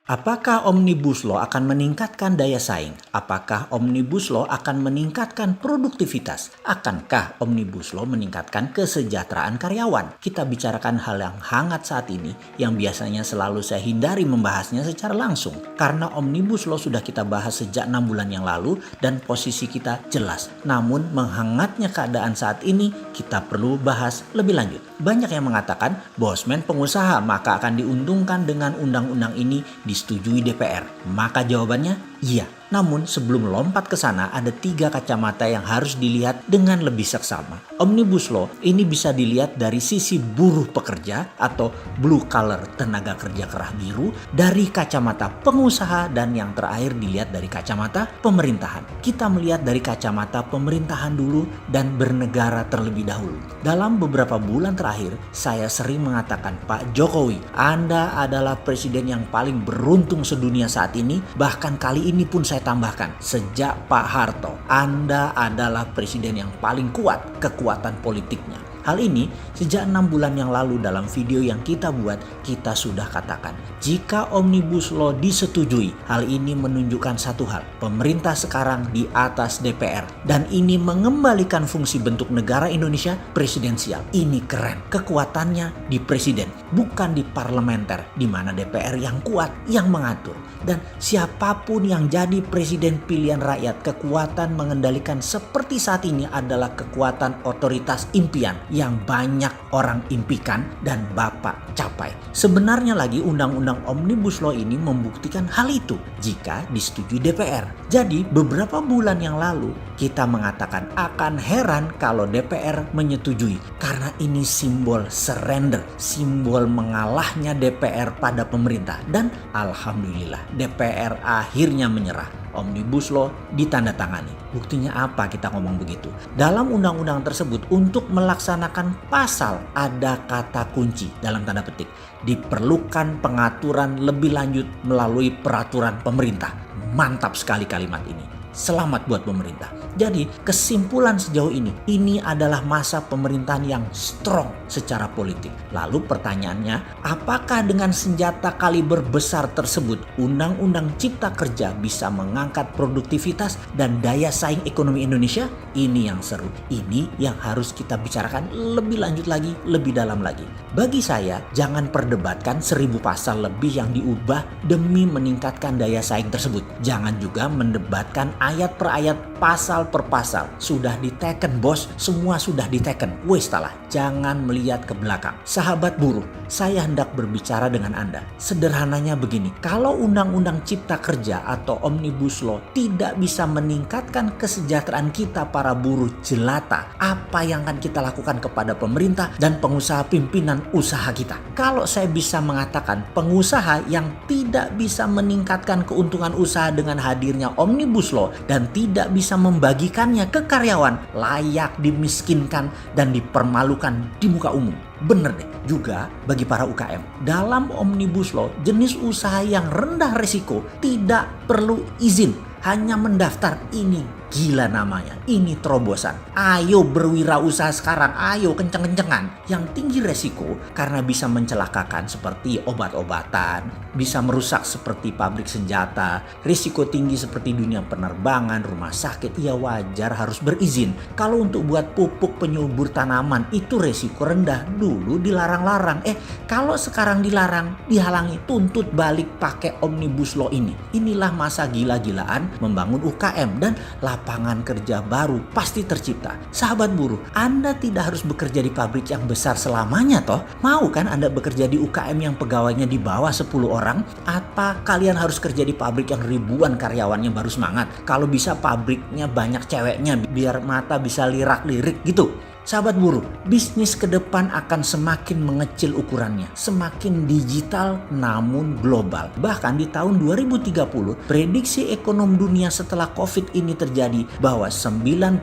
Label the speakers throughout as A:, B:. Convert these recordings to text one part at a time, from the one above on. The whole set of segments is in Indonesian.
A: Apakah Omnibus Law akan meningkatkan daya saing? Apakah Omnibus Law akan meningkatkan produktivitas? Akankah Omnibus Law meningkatkan kesejahteraan karyawan? Kita bicarakan hal yang hangat saat ini yang biasanya selalu saya hindari membahasnya secara langsung. Karena Omnibus Law sudah kita bahas sejak 6 bulan yang lalu dan posisi kita jelas. Namun menghangatnya keadaan saat ini kita perlu bahas lebih lanjut. Banyak yang mengatakan bosman pengusaha maka akan diuntungkan dengan undang-undang ini disetujui DPR? Maka jawabannya iya. Namun sebelum lompat ke sana ada 3 kacamata yang harus dilihat dengan lebih seksama. Omnibus Law ini bisa dilihat dari sisi buruh pekerja atau blue collar tenaga kerja kerah biru, dari kacamata pengusaha, dan yang terakhir dilihat dari kacamata pemerintahan. Kita melihat dari kacamata pemerintahan dulu dan bernegara terlebih dahulu. Dalam beberapa bulan terakhir saya sering mengatakan, Pak Jokowi, Anda adalah presiden yang paling beruntung sedunia saat ini. Bahkan kali ini pun saya tambahkan, sejak Pak Harto, Anda adalah presiden yang paling kuat kekuatan politiknya. Hal ini sejak 6 bulan yang lalu dalam video yang kita buat, kita sudah katakan. Jika Omnibus Law disetujui, hal ini menunjukkan satu hal. Pemerintah sekarang di atas DPR. Dan ini mengembalikan fungsi bentuk negara Indonesia presidensial. Ini keren. Kekuatannya di presiden, bukan di parlementer, di mana DPR yang kuat, yang mengatur. Dan siapapun yang jadi presiden pilihan rakyat, kekuatan mengendalikan seperti saat ini adalah kekuatan otoritas impian yang banyak orang impikan dan Bapak capai. Sebenarnya lagi undang-undang Omnibus Law ini membuktikan hal itu jika disetujui DPR. Jadi beberapa bulan yang lalu kita mengatakan akan heran kalau DPR menyetujui karena ini simbol surrender, simbol mengalahnya DPR pada pemerintah, dan alhamdulillah DPR akhirnya menyerah. Omnibus Law ditandatangani. Buktinya apa kita ngomong begitu? Dalam undang-undang tersebut untuk melaksanakan pasal ada kata kunci dalam tanda petik. Diperlukan pengaturan lebih lanjut melalui peraturan pemerintah. Mantap sekali kalimat ini. Selamat buat pemerintah. Jadi kesimpulan sejauh ini adalah masa pemerintahan yang strong secara politik. Lalu pertanyaannya, apakah dengan senjata kaliber besar tersebut Undang-Undang Cipta Kerja bisa mengangkat produktivitas dan daya saing ekonomi Indonesia? Ini yang seru. Ini yang harus kita bicarakan lebih lanjut lagi, lebih dalam lagi. Bagi saya, jangan perdebatkan 1000 pasal lebih yang diubah demi meningkatkan daya saing tersebut. Jangan juga mendebatkan ayat per ayat, pasal per pasal. Sudah diteken bos, semua sudah diteken. Wes salah, jangan melihat ke belakang. Sahabat buruh, saya hendak berbicara dengan Anda. Sederhananya begini, kalau Undang-Undang Cipta Kerja atau Omnibus Law tidak bisa meningkatkan kesejahteraan kita para buruh jelata, apa yang akan kita lakukan kepada pemerintah dan pengusaha pimpinan usaha kita? Kalau saya bisa mengatakan pengusaha yang tidak bisa meningkatkan keuntungan usaha dengan hadirnya Omnibus Law dan tidak bisa membagikannya ke karyawan, layak dimiskinkan dan dipermalukan di muka umum. Bener deh. Juga bagi para UKM, dalam Omnibus Law jenis usaha yang rendah risiko tidak perlu izin, hanya mendaftar. Ini gila namanya, ini terobosan. Ayo berwirausaha sekarang, ayo kenceng-kencengan. Yang tinggi resiko karena bisa mencelakakan seperti obat-obatan, bisa merusak seperti pabrik senjata, risiko tinggi seperti dunia penerbangan, rumah sakit, ya wajar harus berizin. Kalau untuk buat pupuk penyubur tanaman itu resiko rendah, dulu dilarang-larang. Kalau sekarang dilarang, dihalangi, tuntut balik pakai Omnibus Law ini. Inilah masa gila-gilaan membangun UKM dan lapangan kerja baru pasti tercipta. Sahabat buruh, Anda tidak harus bekerja di pabrik yang besar selamanya toh. Mau kan Anda bekerja di UKM yang pegawainya di bawah 10 orang? Apa kalian harus kerja di pabrik yang ribuan karyawannya baru semangat? Kalau bisa pabriknya banyak ceweknya biar mata bisa lirak-lirik gitu. Sahabat buruh, bisnis ke depan akan semakin mengecil ukurannya, semakin digital namun global. Bahkan di tahun 2030, prediksi ekonomi dunia setelah COVID ini terjadi bahwa 90%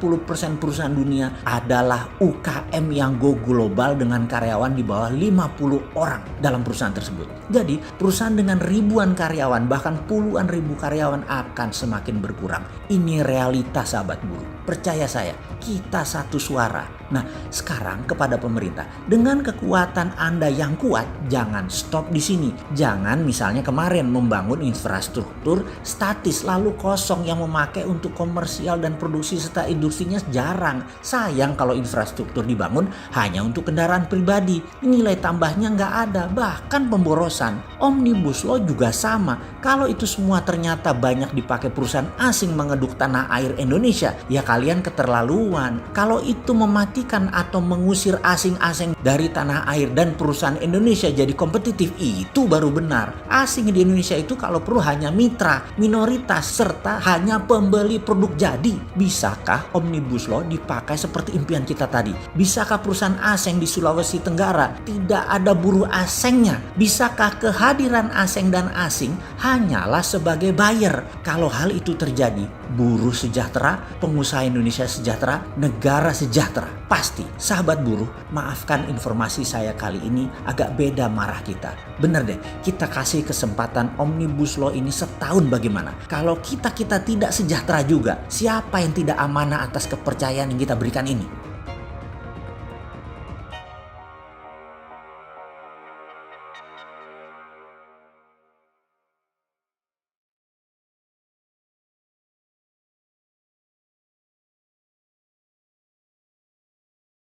A: perusahaan dunia adalah UKM yang go global dengan karyawan di bawah 50 orang dalam perusahaan tersebut. Jadi, perusahaan dengan ribuan karyawan bahkan puluhan ribu karyawan akan semakin berkurang. Ini realitas sahabat buruh. Percaya saya, kita satu suara. Nah, sekarang kepada pemerintah, dengan kekuatan Anda yang kuat, jangan stop di sini. Jangan misalnya kemarin membangun infrastruktur statis lalu kosong yang memakai untuk komersial dan produksi serta industrinya jarang. Sayang kalau infrastruktur dibangun hanya untuk kendaraan pribadi. Nilai tambahnya nggak ada, bahkan pemborosan. Omnibus Law juga sama. Kalau itu semua ternyata banyak dipakai perusahaan asing mengeduk tanah air Indonesia, ya kalian keterlaluan. Kalau itu mematikan atau mengusir asing-asing dari tanah air dan perusahaan Indonesia jadi kompetitif, itu baru benar. Asing di Indonesia itu kalau perlu hanya mitra, minoritas, serta hanya pembeli produk jadi. Bisakah Omnibus Law dipakai seperti impian kita tadi? Bisakah perusahaan asing di Sulawesi Tenggara tidak ada buruh asingnya? Bisakah kehadiran asing dan asing hanyalah sebagai buyer? Kalau hal itu terjadi, buruh sejahtera, pengusaha Indonesia sejahtera, negara sejahtera. Pasti, sahabat buruh, maafkan informasi saya kali ini agak beda marah kita. Bener deh, kita kasih kesempatan Omnibus Law ini setahun bagaimana? Kalau kita tidak sejahtera juga, siapa yang tidak amanah atas kepercayaan yang kita berikan ini?